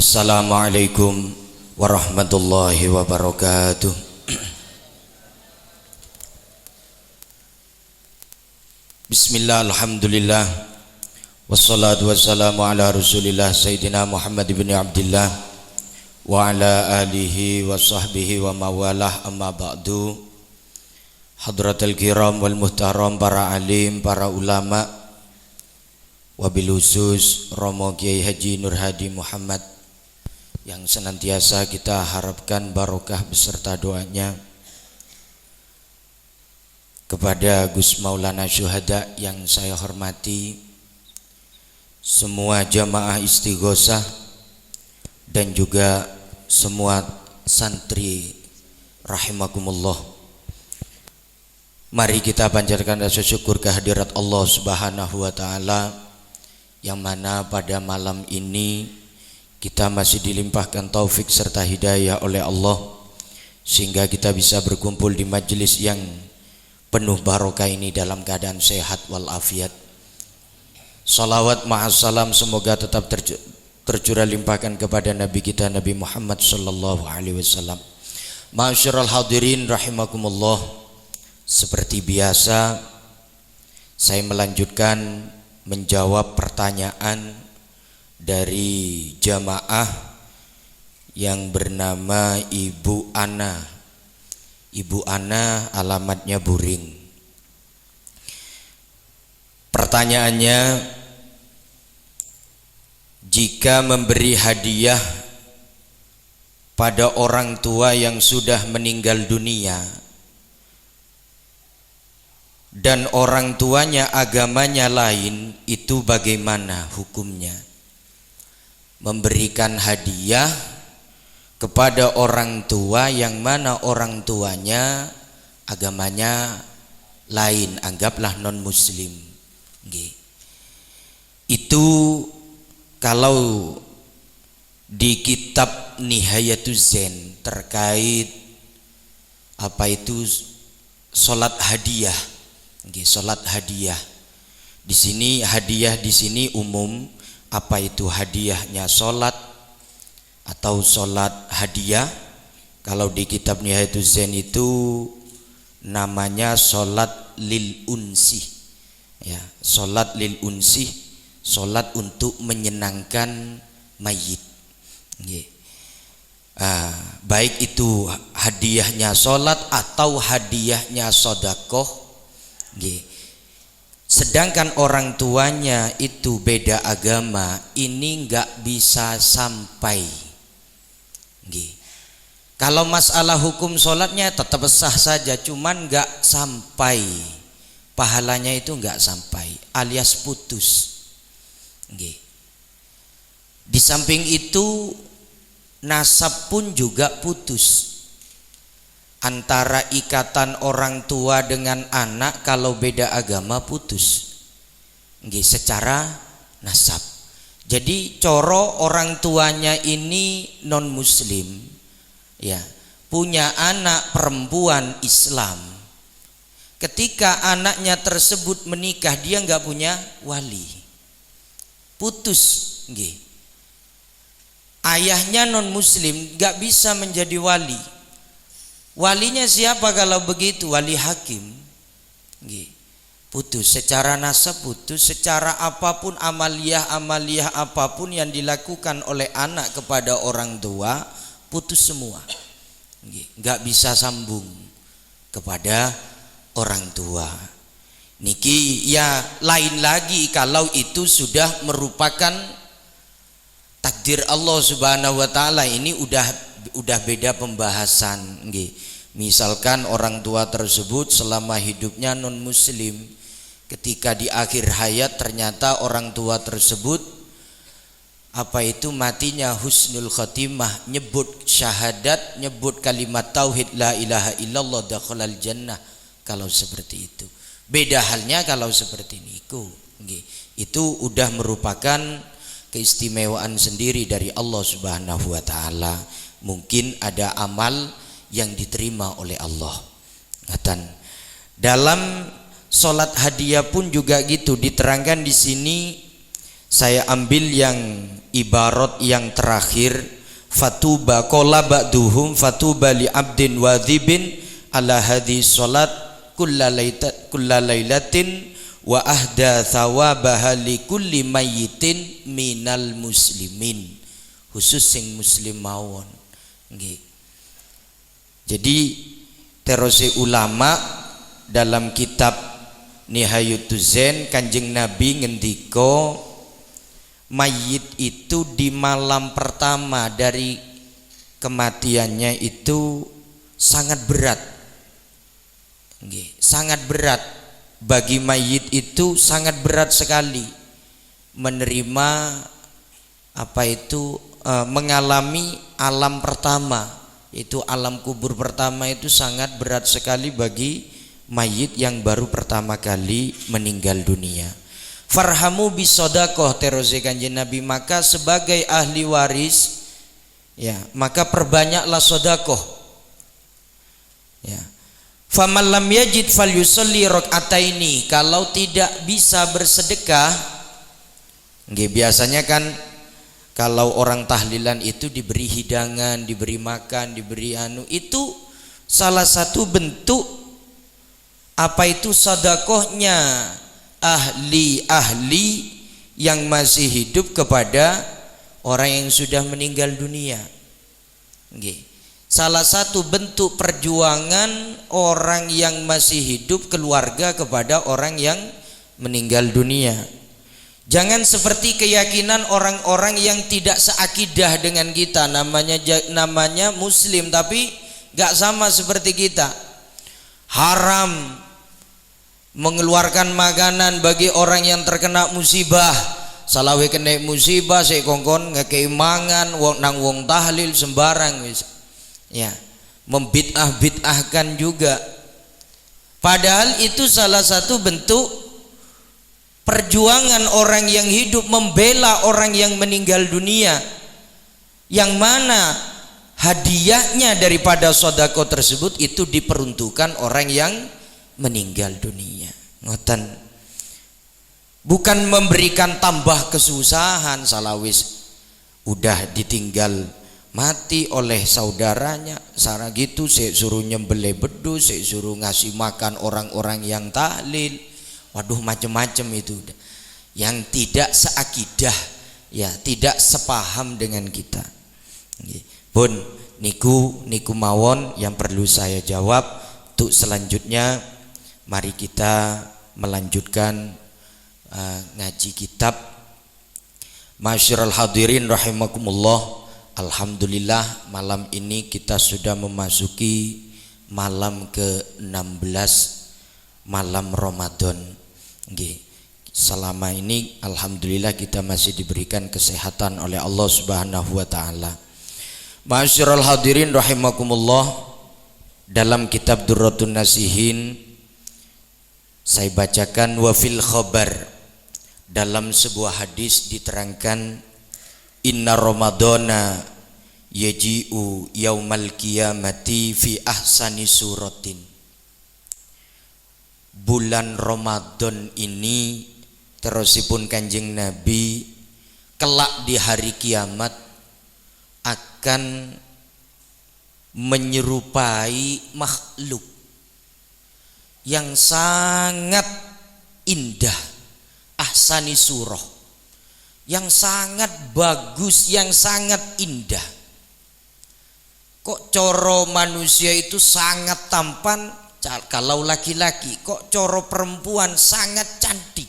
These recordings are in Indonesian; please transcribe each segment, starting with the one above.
Assalamualaikum warahmatullahi wabarakatuh. Bismillah, alhamdulillah, wassalatu wassalamu ala rasulillah Sayyidina Muhammad ibn Abdillah wa ala alihi wa sahbihi wa mawalah, amma ba'du. Hadratul kiram wal muhtaram, para alim, para ulama, wabil khusus Romo Kiai Haji Nur Hadi Muhammad yang senantiasa kita harapkan barokah beserta doanya kepada Gus Maulana Syuhada yang saya hormati, semua jamaah istighosah dan juga semua santri rahimakumullah. Mari kita panjatkan rasa syukur kehadirat Allah Subhanahu wa taala, yang mana pada malam ini kita masih dilimpahkan taufik serta hidayah oleh Allah sehingga kita bisa berkumpul di majelis yang penuh barokah ini dalam keadaan sehat walafiat. Salawat ma'assalam semoga tetap tercurah limpahkan kepada Nabi kita Nabi Muhammad sallallahu alaihi wasallam. Ma'asyiral hadirin rahimakumullah, seperti biasa saya melanjutkan menjawab pertanyaan dari jamaah yang bernama Ibu Ana. Ibu Ana alamatnya Buring. Pertanyaannya, jika memberi hadiah pada orang tua yang sudah meninggal dunia dan orang tuanya agamanya lain, itu bagaimana hukumnya? Memberikan hadiah kepada orang tua yang mana orang tuanya agamanya lain, anggaplah non muslim. Itu kalau di kitab Nihayatuz Zen terkait apa itu salat hadiah. Salat hadiah. Di sini hadiah di sini umum. Apa itu hadiahnya salat atau salat hadiah? Kalau di kitab Nihayatuz Zen itu namanya salat lil unsi. Ya, salat lil unsi, salat untuk menyenangkan mayit. Baik itu hadiahnya salat atau hadiahnya sedekah. Sedangkan orang tuanya itu beda agama, ini enggak bisa sampai. Kalau masalah hukum sholatnya tetap sah saja, cuman enggak sampai, pahalanya itu enggak sampai, alias putus. Di samping itu nasab pun juga putus. Antara ikatan orang tua dengan anak kalau beda agama putus. Secara nasab. Jadi coro orang tuanya ini non muslim, ya, punya anak perempuan Islam. Ketika anaknya tersebut menikah, dia nggak punya wali, putus. Ayahnya non muslim, nggak bisa menjadi wali. Walinya siapa kalau begitu? Wali hakim. Putus secara nasab, putus secara apapun, amaliyah apapun yang dilakukan oleh anak kepada orang tua, putus semua. Nggak bisa sambung kepada orang tua. Niki ya lain lagi kalau itu sudah merupakan takdir Allah Subhanahu wa taala. Ini udah beda pembahasan. Misalkan orang tua tersebut selama hidupnya non muslim, ketika di akhir hayat ternyata orang tua tersebut apa itu matinya husnul khatimah, nyebut syahadat, nyebut kalimat tauhid la ilaha illallah, dakhalal jannah. Kalau seperti itu beda halnya. Kalau seperti niku, itu udah merupakan keistimewaan sendiri dari Allah Subhanahu wa taala. Mungkin ada amal yang diterima oleh Allah. Dalam Sholat hadiah pun juga gitu, diterangkan di sini Saya ambil yang ibarat yang terakhir, fatuba qala ba'duhum fatuba li abdin wadhibin ala hadhi salat kullalailatin wa ahda thawabaha li kulli mayyitin minal muslimin, khusus sing muslim mawon nggih. Jadi terose ulama dalam kitab Nihayatuz Zain Kanjeng Nabi ngendika mayit itu di malam pertama dari kematiannya itu sangat berat, sangat berat bagi mayit itu, sangat berat sekali menerima mengalami alam pertama, itu alam kubur pertama itu sangat berat sekali bagi mayit yang baru pertama kali meninggal dunia. Farhamu bisodakoh terose Kanjeng Nabi, maka sebagai ahli waris ya maka perbanyaklah sodakoh ya. Faman lam yajid falyusalli rakaataini, kalau tidak bisa bersedekah biasanya kan kalau orang tahlilan itu diberi hidangan, diberi makan, diberi itu salah satu bentuk sodakohnya ahli-ahli yang masih hidup kepada orang yang sudah meninggal dunia. Salah satu bentuk perjuangan orang yang masih hidup, keluarga kepada orang yang meninggal dunia. Jangan seperti keyakinan orang-orang yang tidak seakidah dengan kita, namanya muslim tapi gak sama seperti kita. Haram mengeluarkan makanan bagi orang yang terkena musibah. Salawe kena musibah saya kongkon ngekei mangan nang wong tahlil sembarang ya, membid'ah-bid'ahkan juga. Padahal itu salah satu bentuk perjuangan orang yang hidup membela orang yang meninggal dunia, yang mana hadiahnya daripada sedekah tersebut itu diperuntukkan orang yang meninggal dunia. Ngoten, bukan memberikan tambah kesusahan. Salawis udah ditinggal mati oleh saudaranya, sarang gitu saya suruh nyembelih bedu, saya suruh ngasih makan orang-orang yang tahlil. Waduh, macam-macam itu yang tidak seakidah ya, tidak sepaham dengan kita. Pun niku mawon yang perlu saya jawab. Untuk selanjutnya mari kita melanjutkan ngaji kitab. Masyarul hadirin rahimakumullah. Alhamdulillah malam ini kita sudah memasuki malam ke-16 malam Ramadan. Selama ini alhamdulillah kita masih diberikan kesehatan oleh Allah Subhanahu wa taala. Masyarul hadirin rahimakumullah, dalam kitab Durratun Nasihin saya bacakan wa fil khabar, dalam sebuah hadis diterangkan inna ramadhana yaji'u yaumal qiyamati fi ahsani suratin. Bulan Ramadan ini terusipun Kanjeng Nabi kelak di hari kiamat akan menyerupai makhluk yang sangat indah, ahsani surah, yang sangat bagus, yang sangat indah. Kok coro manusia itu sangat tampan kalau laki-laki, kok coro perempuan sangat cantik.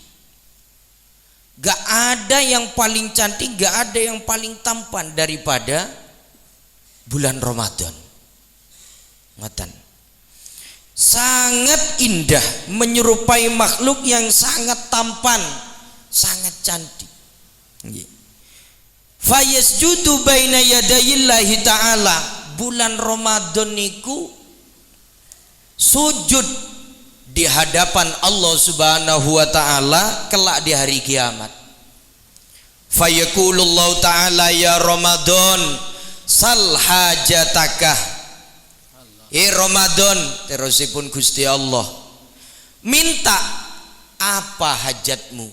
Gak ada yang paling cantik, gak ada yang paling tampan daripada bulan Ramadan. Ngatan, sangat indah, menyerupai makhluk yang sangat tampan, sangat cantik. Fayasjudu baina yadayillahi ta'ala. Bulan Ramadan niku sujud di hadapan Allah Subhanahu wa taala kelak di hari kiamat. Fayaqulullahu ta'ala ya Ramadan sal hajataka. Ramadan terusipun Gusti Allah, minta apa hajatmu.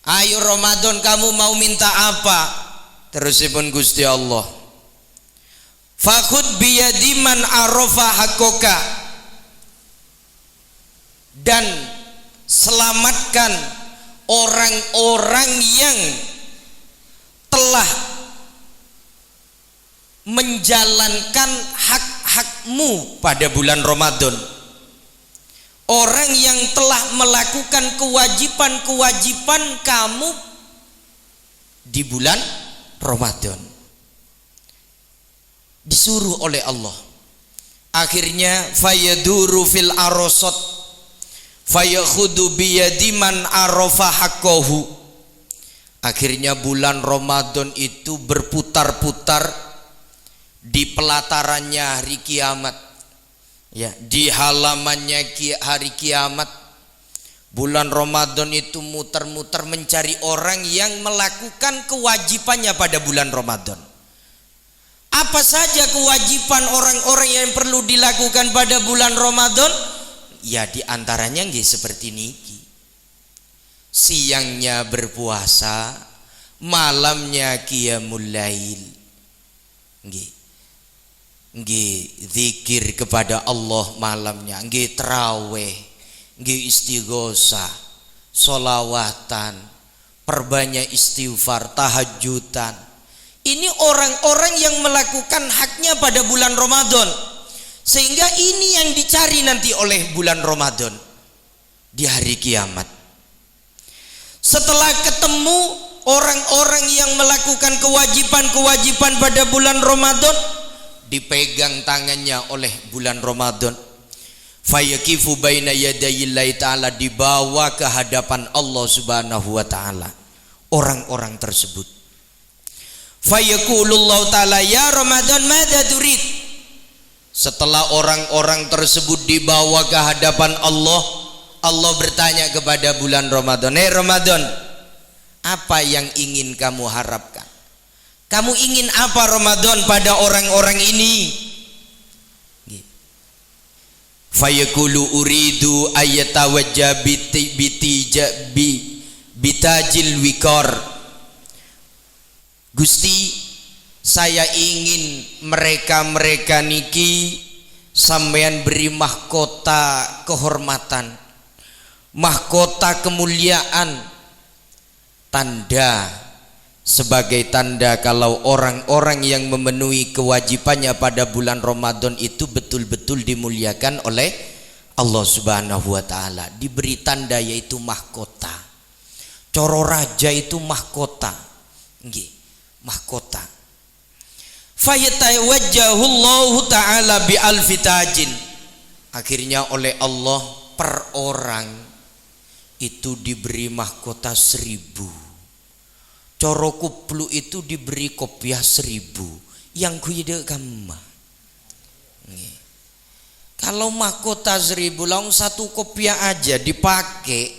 Ayo Ramadan kamu mau minta apa? Terusipun Gusti Allah, fakhud biyadi man arafa haqqaka, dan selamatkan orang-orang yang telah menjalankan hak-hakmu pada bulan Ramadan. Orang yang telah melakukan kewajiban-kewajiban kamu di bulan Ramadan, disuruh oleh Allah. Akhirnya fayaduru fil arosot fayakhudu biyadi man arafa haqqahu. Akhirnya bulan Ramadan itu berputar-putar di pelatarannya hari kiamat, ya, di halamannya hari kiamat. Bulan Ramadan itu muter-muter mencari orang yang melakukan kewajibannya pada bulan Ramadan. Apa saja kewajiban orang-orang yang perlu dilakukan pada bulan Ramadan? Ya, di antaranya nggih seperti niki. Siangnya berpuasa, malamnya qiyamul lail. Nggih. Nggih zikir kepada Allah malamnya, nggih tarawih, nggih istighosah, sholawatan, perbanyak istighfar, tahajudan. Ini orang-orang yang melakukan haknya pada bulan Ramadan, sehingga ini yang dicari nanti oleh bulan Ramadan di hari kiamat. Setelah ketemu orang-orang yang melakukan kewajiban-kewajiban pada bulan Ramadan, dipegang tangannya oleh bulan Ramadan, fayakifu baina yadayillahi ta'ala, dibawa ke hadapan Allah subhanahu wa ta'ala orang-orang tersebut. Fayaqulullahu ta'ala, ya Ramadan madza turid. Setelah orang-orang tersebut dibawa ke hadapan Allah, Allah bertanya kepada bulan Ramadan, "Hei Ramadan, apa yang ingin kamu harapkan? Kamu ingin apa Ramadan pada orang-orang ini?" Fayaqulu uridu ayatawajja bitajil wikor. Gusti, saya ingin mereka niki sampean beri mahkota kehormatan, mahkota kemuliaan, tanda, sebagai tanda kalau orang-orang yang memenuhi kewajibannya pada bulan Ramadan itu betul-betul dimuliakan oleh Allah subhanahu wa ta'ala. Diberi tanda yaitu mahkota. Coro raja itu mahkota, nggih, mahkota. Fayatawajjahullahu ta'ala bi alfi tajin. Akhirnya oleh Allah per orang itu diberi mahkota 1000. Coro kuplu itu diberi kopiah 1000. Yang kuide kamma. Kalau mahkota 1000 langsung satu kopiah aja dipakai,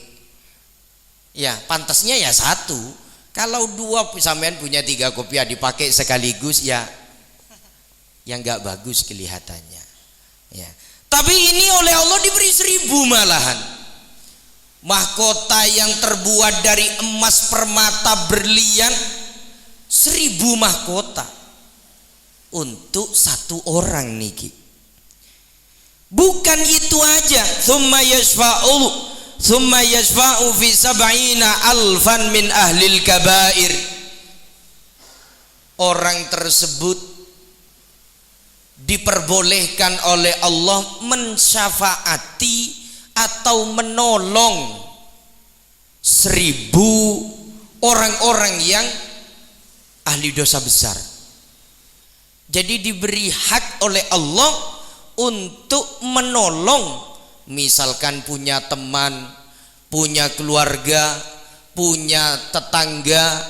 ya pantasnya ya satu. Kalau dua sampean punya 3 kopiah dipakai sekaligus, ya yang nggak bagus kelihatannya. Ya. Tapi ini oleh Allah diberi 1000 malahan. Mahkota yang terbuat dari emas, permata, berlian, 1000 mahkota untuk satu orang niki. Bukan itu aja, thumma yashfa'u fi sab'ina alfan min ahlil kabair. Orang tersebut diperbolehkan oleh Allah mensyafaati atau menolong 1000 orang-orang yang ahli dosa besar. Jadi diberi hak oleh Allah untuk menolong, misalkan punya teman, punya keluarga, punya tetangga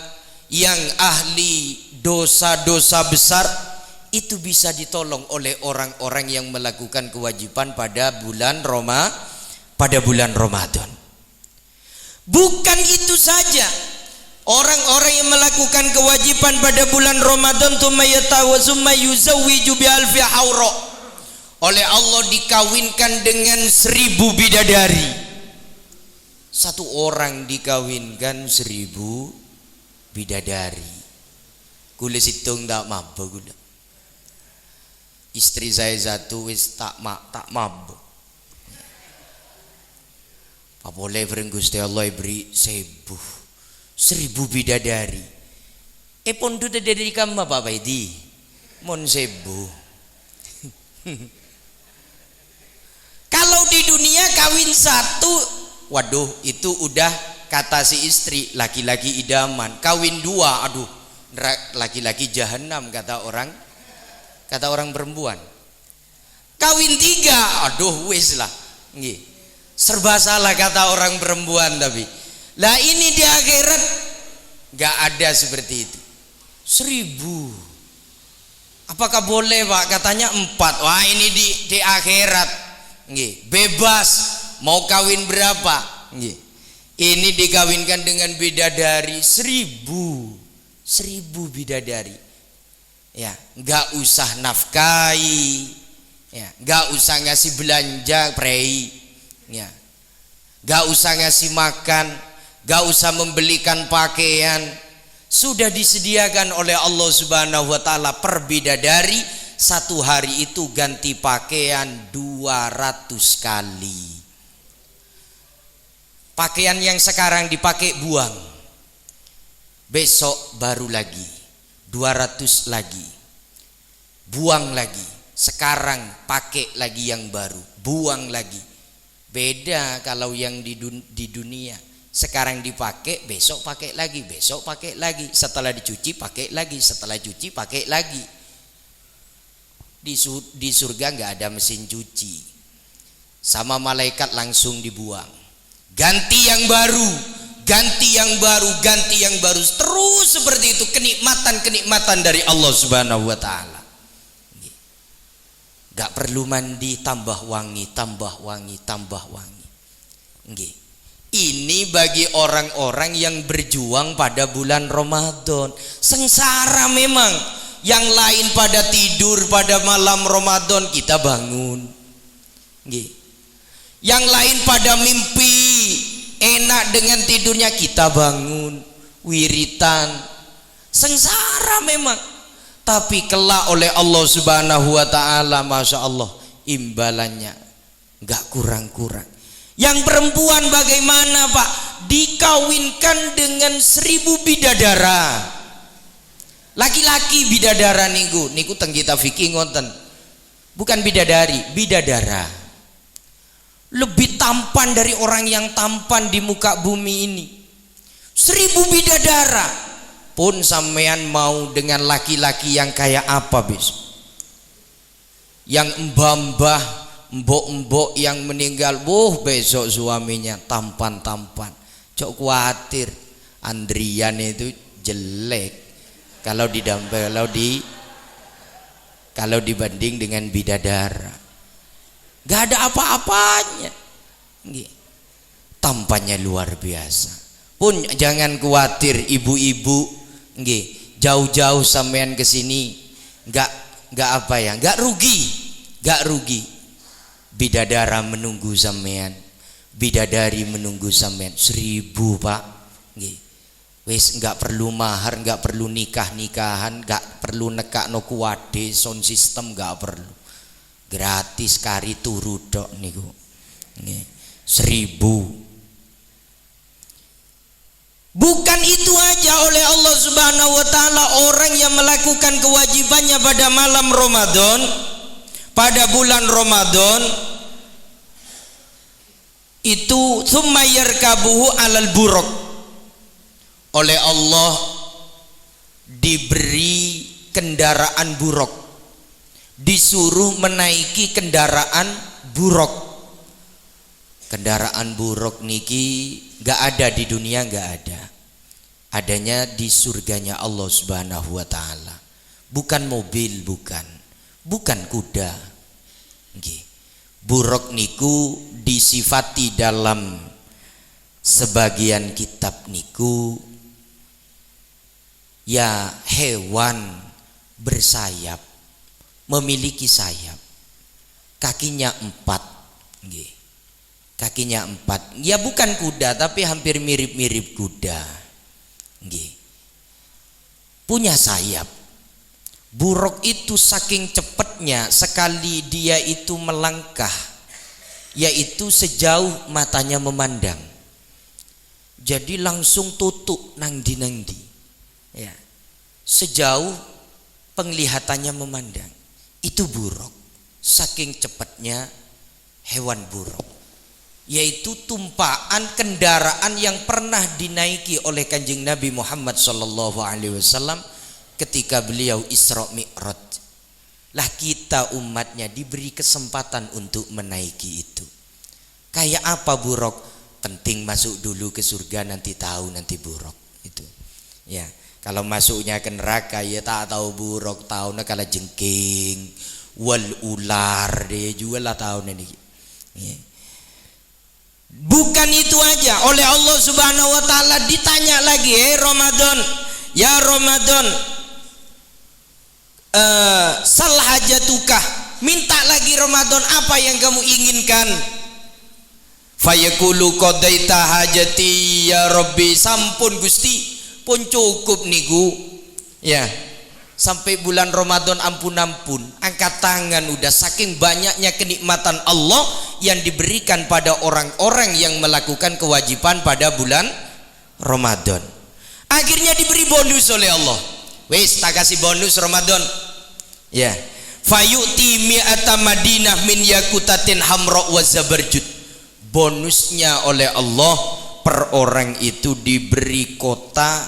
yang ahli dosa-dosa besar, itu bisa ditolong oleh orang-orang yang melakukan kewajiban pada bulan Ramadan. Bukan itu saja, orang-orang yang melakukan kewajiban pada bulan Ramadan summa yuzawwiju bi alfi haura, oleh Allah dikawinkan dengan 1000 bidadari. Satu orang dikawinkan 1000 bidadari. Kula hitung tak mabuk kula. Istri saya satu wis tak mabuk. Apa boleh bareng Gusti Allah beri 1000 bidadari. Pondok dari kamu Pak Baidi. Mon 1000. Kalau di dunia kawin satu, waduh itu udah kata si istri laki-laki idaman. Kawin 2, aduh laki-laki jahanam kata orang perempuan. Kawin 3, aduh wis lah. Nggih. Serba salah kata orang perempuan tapi. Lah ini di akhirat enggak ada seperti itu. 1000. Apakah boleh Pak? Katanya 4. Wah ini di akhirat. Nggih, bebas mau kawin berapa? Nggih. Ini dikawinkan dengan bidadari 1000 bidadari. Ya, enggak usah nafkahi. Ya, enggak usah ngasih belanja prei. Ya. Enggak usah ngasih makan, enggak usah membelikan pakaian. Sudah disediakan oleh Allah Subhanahu wa taala per bidadari. Satu hari itu ganti pakaian 200 kali. Pakaian yang sekarang dipakai buang, besok baru lagi 200 lagi, buang lagi, sekarang pakai lagi yang baru, buang lagi. Beda kalau yang di dunia, sekarang dipakai, besok pakai lagi, besok pakai lagi, setelah dicuci pakai lagi, setelah cuci pakai lagi. Di surga nggak ada mesin cuci, sama malaikat langsung dibuang, ganti yang baru, ganti yang baru, ganti yang baru, terus seperti itu. Kenikmatan dari Allah Subhanahu wa taala. Nggak perlu mandi, tambah wangi, tambah wangi, tambah wangi. Nggih. Ini bagi orang-orang yang berjuang pada bulan Ramadan. Sengsara memang. Yang lain pada tidur pada malam Ramadan, kita bangun. Nggih. Yang lain pada mimpi enak dengan tidurnya, kita bangun wiritan. Sengsara memang. Tapi kelak oleh Allah Subhanahu wa taala, Masya Allah, imbalannya enggak kurang-kurang. Yang perempuan bagaimana Pak? Dikawinkan dengan 1000 bidadara. Laki-laki bidadara niku teng kita fikih ngoten. Bukan bidadari, bidadara. Lebih tampan dari orang yang tampan di muka bumi ini. 1000 bidadara. Pun sampean mau dengan laki-laki yang kayak apa bis? Yang mbah-mbah, mbok-mbok yang meninggal, besok suaminya tampan-tampan. Cok khawatir Andrian itu jelek kalau dibanding dengan bidadara. Gak ada apa-apanya. Tampannya luar biasa. Pun jangan khawatir ibu-ibu, nggih, jauh-jauh sampean ke sini enggak rugi. Bidadara menunggu sampean. Bidadari menunggu sampean 1000 Pak. Nggih. Wis enggak perlu mahar, enggak perlu nikah-nikahan, enggak perlu nekakno kuwade sound system, enggak perlu. Gratis kari turu tok niku. Nggih. 1000. Bukan itu aja, oleh Allah Subhanahu wa taala orang yang melakukan kewajibannya pada malam Ramadan, pada bulan Ramadan itu tsumma yarkabuhu alal buruk. Oleh Allah diberi kendaraan buruk, disuruh menaiki kendaraan buruk. Kendaraan buruk niki gak ada di dunia, gak ada. Adanya di surganya Allah Subhanahu wa taala. Bukan mobil, bukan kuda. Nggih. Buruk niku disifati dalam sebagian kitab niku ya hewan bersayap, memiliki sayap, kakinya 4, nggih. kakinya 4. Ya bukan kuda tapi hampir mirip-mirip kuda. Nggih. Punya sayap. Buruk itu saking cepatnya sekali dia itu melangkah, yaitu sejauh matanya memandang. Jadi langsung tutup nangdi-nangdi. Ya. Sejauh penglihatannya memandang. Itu buruk. Saking cepatnya hewan buruk. Yaitu tumpaan kendaraan yang pernah dinaiki oleh Kanjeng Nabi Muhammad SAW ketika beliau Isra Mi'raj. Lah kita umatnya diberi kesempatan untuk menaiki itu. Kayak apa buruk? Penting masuk dulu ke surga, nanti tahu nanti buruk itu. Ya, kalau masuknya ke neraka ya tak tahu buruk, tahu kala jengking, wal ular dia juga lah tahu ini. Ya. Bukan itu aja, oleh Allah Subhanahu wa taala ditanya lagi, Ramadan, ya Ramadan, sal hajatukah, minta lagi Ramadan, apa yang kamu inginkan? Fayaqulu qadaita hajati ya Rabbi, sampun Gusti pun cukup niku. Ya, sampai bulan Ramadan ampun-ampun, angkat tangan udah, saking banyaknya kenikmatan Allah yang diberikan pada orang-orang yang melakukan kewajiban pada bulan Ramadan. Akhirnya diberi bonus oleh Allah. Wes tak kasih bonus Ramadan. Ya. Fayu'ti mi'ata madinah min yakutatin hamra wa zabarjud. Bonusnya oleh Allah, per orang itu diberi kota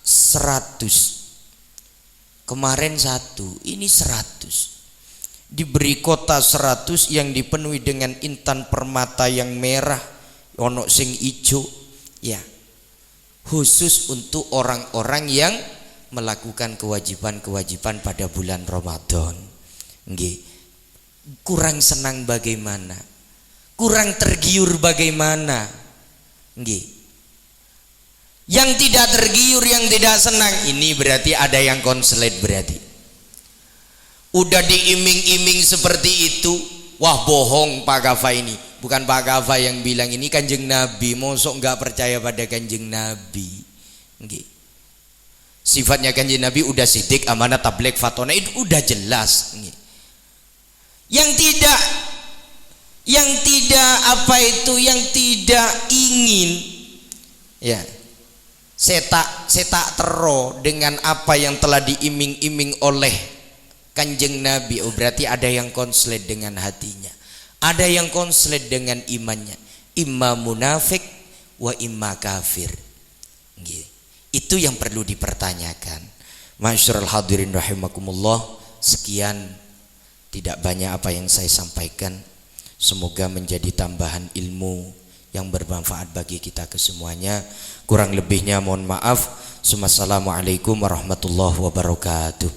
100. Kemarin 1, ini 100. Diberi kota 100 yang dipenuhi dengan intan permata yang merah, ono sing ijo. Ya. Khusus untuk orang-orang yang melakukan kewajiban-kewajiban pada bulan Ramadan. Nggih. Kurang senang bagaimana? Kurang tergiur bagaimana? Nggih. Yang tidak tergiur, yang tidak senang, ini berarti ada yang konslet berarti. Udah diiming-iming seperti itu, wah bohong Pak Gafa ini. Bukan Pak Gafa yang bilang, ini Kanjeng Nabi. Mosok nggak percaya pada Kanjeng Nabi? Nggih. Sifatnya Kanjeng Nabi udah sidik, amanah, tabligh, fatona, itu udah jelas. Nggih. Yang tidak ingin, ya, setak tero dengan apa yang telah diiming-iming oleh Kanjeng Nabi. Oh, berarti ada yang konslet dengan hatinya, ada yang konslet dengan imannya, imma munafik wa imma kafir. Itu yang perlu dipertanyakan. Masyarul hadirin rahimakumullah. Sekian, tidak banyak apa yang saya sampaikan. Semoga menjadi tambahan ilmu yang bermanfaat bagi kita kesemuanya. Kurang lebihnya mohon maaf. Assalamualaikum warahmatullahi wabarakatuh.